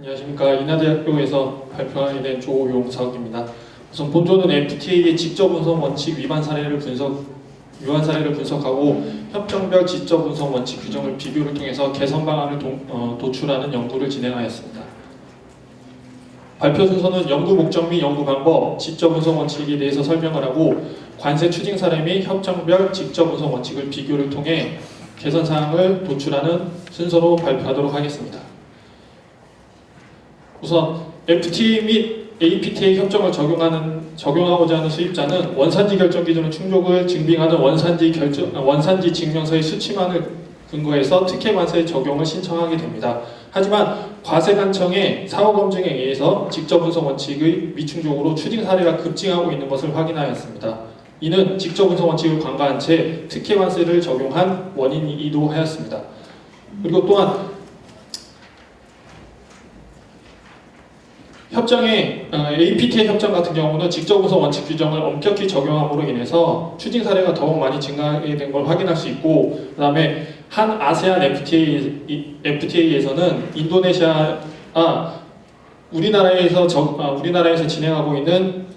안녕하십니까. 인하대학교에서 발표하게 된 조용석입니다. 우선 본조는 FTA의 직접 운송 원칙 위반 사례를 분석하고 협정별 지적 운송 원칙 규정을 비교를 통해서 개선 방안을 도출하는 연구를 진행하였습니다. 발표 순서는 연구 목적 및 연구 방법, 지적 운송 원칙에 대해서 설명을 하고 관세 추징 사례 및 협정별 직접 운송 원칙을 비교를 통해 개선 사항을 도출하는 순서로 발표하도록 하겠습니다. 우선 FTA 및 APTA 협정을 적용하고자 하는 수입자는 원산지 결정 기준의 충족을 증빙하는 원산지 증명서의 수치만을 근거해서 특혜 관세 적용을 신청하게 됩니다. 하지만 과세관청의 사후 검증에 의해서 직접 운송 원칙의 미충족으로 추징 사례가 급증하고 있는 것을 확인하였습니다. 이는 직접 운송 원칙을 간과한 채 특혜 관세를 적용한 원인이기도 하였습니다. 그리고 또한 협정의 APTA 협정 같은 경우는 직접 운송 원칙 규정을 엄격히 적용함으로 인해서 추징 사례가 더욱 많이 증가하게 된 걸 확인할 수 있고, 그 다음에 한 아세안 FTA에서는 우리나라에서 진행하고 있는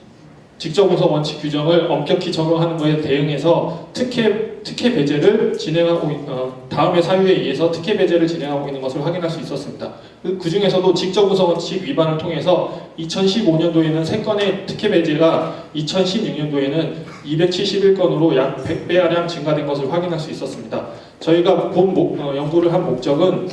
직접 운송 원칙 규정을 엄격히 적용하는 것에 대응해서 특혜 배제를 다음의 사유에 의해서 특혜 배제를 진행하고 있는 것을 확인할 수 있었습니다. 그 중에서도 직접 운송 원칙 위반을 통해서 2015년도에는 3건의 특혜 배제가 2016년도에는 271건으로 약 100배가량 증가된 것을 확인할 수 있었습니다. 저희가 연구를 한 목적은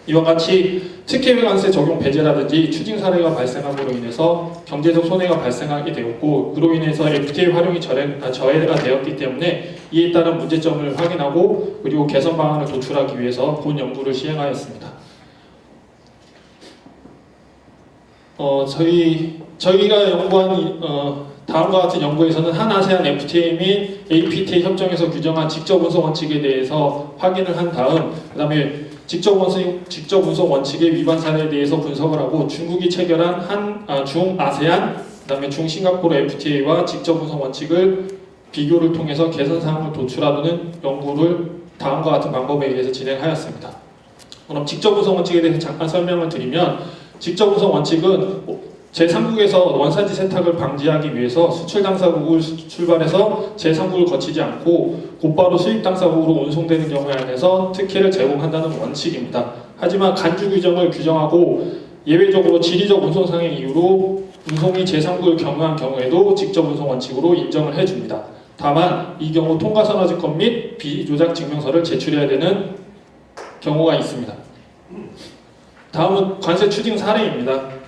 이와 같이 특혜 관세 적용 배제라든지 추징 사례가 발생함으로 인해서 경제적 손해가 발생하게 되었고, 그로 인해서 FTA 활용이 저해가 되었기 때문에 이에 따른 문제점을 확인하고 그리고 개선 방안을 도출하기 위해서 본 연구를 시행하였습니다. 저희가 연구한 다음과 같은 연구에서는 한 아세안 FTA 및 APTA 협정에서 규정한 직접 운송 원칙에 대해서 확인을 한 다음, 그 다음에 직접 운송 원칙의 위반 사례에 대해서 분석을 하고 중국이 체결한 중아세안, 그 다음에 중싱가포르 FTA와 직접 운송 원칙을 비교를 통해서 개선 사항을 도출하는 연구를 다음과 같은 방법에 의해서 진행하였습니다. 그럼 직접 운송 원칙에 대해서 잠깐 설명을 드리면, 직접 운송 원칙은 제3국에서 원산지 세탁을 방지하기 위해서 수출 당사국을 출발해서 제3국을 거치지 않고 곧바로 수입 당사국으로 운송되는 경우에 한해서 특혜를 제공한다는 원칙입니다. 하지만 간주 규정을 규정하고 예외적으로 지리적 운송상의 이유로 운송이 제3국을 경유한 경우에도 직접 운송 원칙으로 인정을 해줍니다. 다만 이 경우 통과선언증권 및 비조작 증명서를 제출해야 되는 경우가 있습니다. 다음은 관세 추징 사례입니다.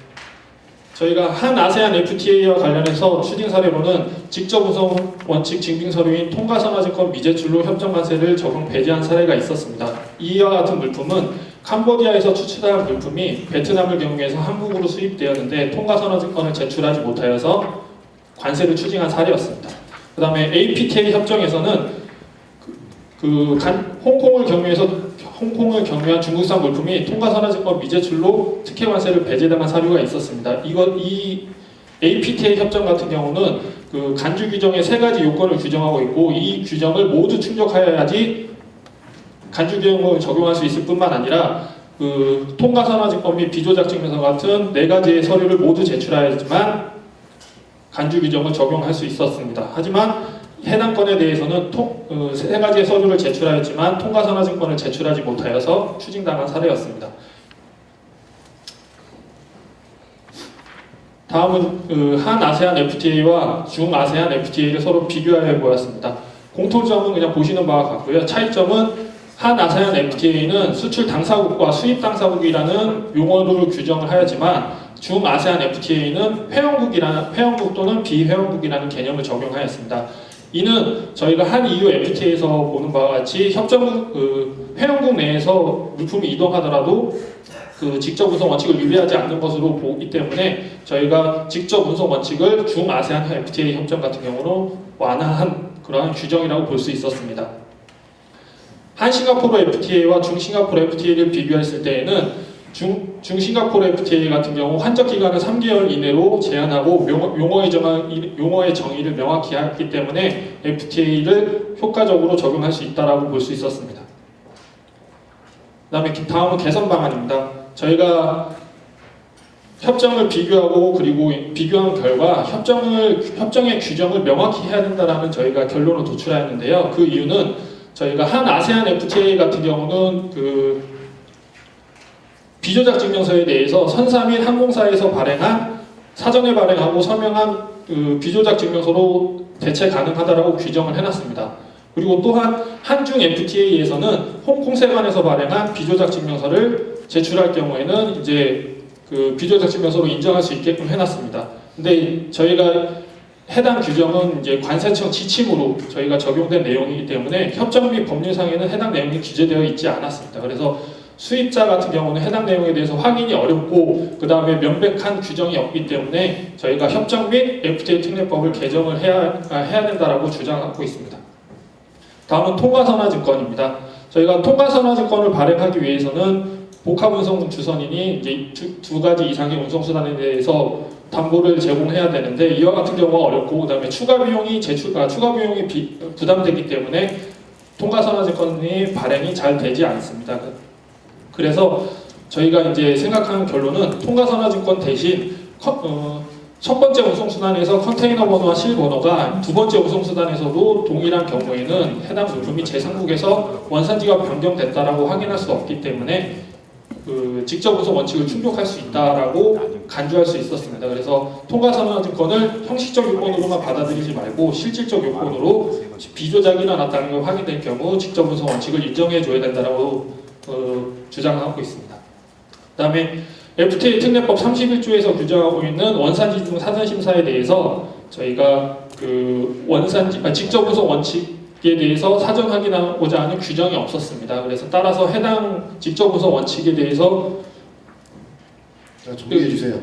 저희가 한 아세안 FTA와 관련해서 추징 사례로는 직접 운송 원칙 증빙 서류인 통과선언증권 미제출로 협정 관세를 적용 배제한 사례가 있었습니다. 이와 같은 물품은 캄보디아에서 추출한 물품이 베트남을 경유해서 한국으로 수입되었는데 통과선언증권을 제출하지 못하여서 관세를 추징한 사례였습니다. 그 다음에 APTA 협정에서는 홍콩을 경유한 중국산 물품이 통과선언증권 미제출로 특혜 관세를 배제당한 사유가 있었습니다. 이 APTA 협정 같은 경우는 간주 규정의 3가지 요건을 규정하고 있고, 이 규정을 모두 충족하여야지 간주 규정을 적용할 수 있을 뿐만 아니라 통과선언증권 및 비조작 증명서 같은 4가지의 서류를 모두 제출하여야지만 간주 규정을 적용할 수 있었습니다. 하지만 해당 건에 대해서는 3가지의 서류를 제출하였지만 통과선언증권을 제출하지 못하여서 추징당한 사례였습니다. 다음은 한 아세안 FTA와 중아세안 FTA를 서로 비교하여 보았습니다. 공통점은 그냥 보시는 바와 같고요. 차이점은 한 아세안 FTA는 수출 당사국과 수입 당사국이라는 용어를 규정을 하였지만 중아세안 FTA는 회원국 또는 비회원국이라는 개념을 적용하였습니다. 이는 저희가 한 EU FTA에서 보는 바와 같이 회원국 내에서 물품이 이동하더라도 직접 운송 원칙을 위배하지 않는 것으로 보기 때문에 저희가 직접 운송 원칙을 중아세안 FTA 협정 같은 경우로 완화한 그러한 규정이라고 볼 수 있었습니다. 한 싱가포르 FTA와 중싱가포르 FTA를 비교했을 때에는 중싱가포르 FTA 같은 경우 환적 기간을 3개월 이내로 제한하고 용어의 정의를 명확히 하기 때문에 FTA를 효과적으로 적용할 수 있다고 볼 수 있었습니다. 다음은 개선 방안입니다. 저희가 협정을 비교하고 그리고 비교한 결과 협정의 규정을 명확히 해야 된다라는 저희가 결론을 도출하였는데요. 그 이유는 저희가 한 아세안 FTA 같은 경우는 그 비조작 증명서에 대해서 선사 및 항공사에서 발행한 사전에 발행하고 서명한 그 비조작 증명서로 대체 가능하다라고 규정을 해놨습니다. 그리고 또한 한중 FTA에서는 홍콩 세관에서 발행한 비조작 증명서를 제출할 경우에는 이제 그 비조작 증명서로 인정할 수 있게끔 해놨습니다. 근데 저희가 해당 규정은 이제 관세청 지침으로 저희가 적용된 내용이기 때문에 협정 및 법률상에는 해당 내용이 기재되어 있지 않았습니다. 그래서 수입자 같은 경우는 해당 내용에 대해서 확인이 어렵고 그 다음에 명백한 규정이 없기 때문에 저희가 협정 및 FTA 특례법을 개정을 해야 된다라고 주장하고 있습니다. 다음은 통과선화증권입니다. 저희가 통과선화증권을 발행하기 위해서는 복합운송 주선인이 이제 두 가지 이상의 운송수단에 대해서 담보를 제공해야 되는데 이와 같은 경우가 어렵고 그 다음에 추가 비용이 부담되기 때문에 통과선화증권이 발행이 잘 되지 않습니다. 그래서 저희가 이제 생각하는 결론은 통과선화증권 대신 첫 번째 운송수단에서 컨테이너 번호와 실 번호가 두 번째 운송수단에서도 동일한 경우에는 해당 물품이 제3국에서 원산지가 변경됐다라고 확인할 수 없기 때문에 그 직접 운송 원칙을 충족할 수 있다라고 간주할 수 있었습니다. 그래서 통과선화증권을 형식적 요건으로만 받아들이지 말고 실질적 요건으로 비조작이 일어났다는 걸 확인된 경우 직접 운송 원칙을 인정해줘야 된다라고 주장하고 있습니다. 그다음에 FTA 특례법 31조에서 규정하고 있는 원산지 등 사전 심사에 대해서 저희가 그 직접 운송 원칙에 대해서 사전 확인하고자 하는 규정이 없었습니다. 그래서 따라서 해당 직접 운송 원칙에 대해서 정리해 주세요.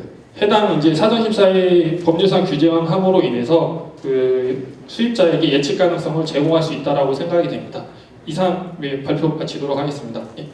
해당 이제 사전 심사의 법률상 규정함으로 인해서 그 수입자에게 예측 가능성을 제공할 수 있다라고 생각이 됩니다. 이상 발표 마치도록 하겠습니다. 예.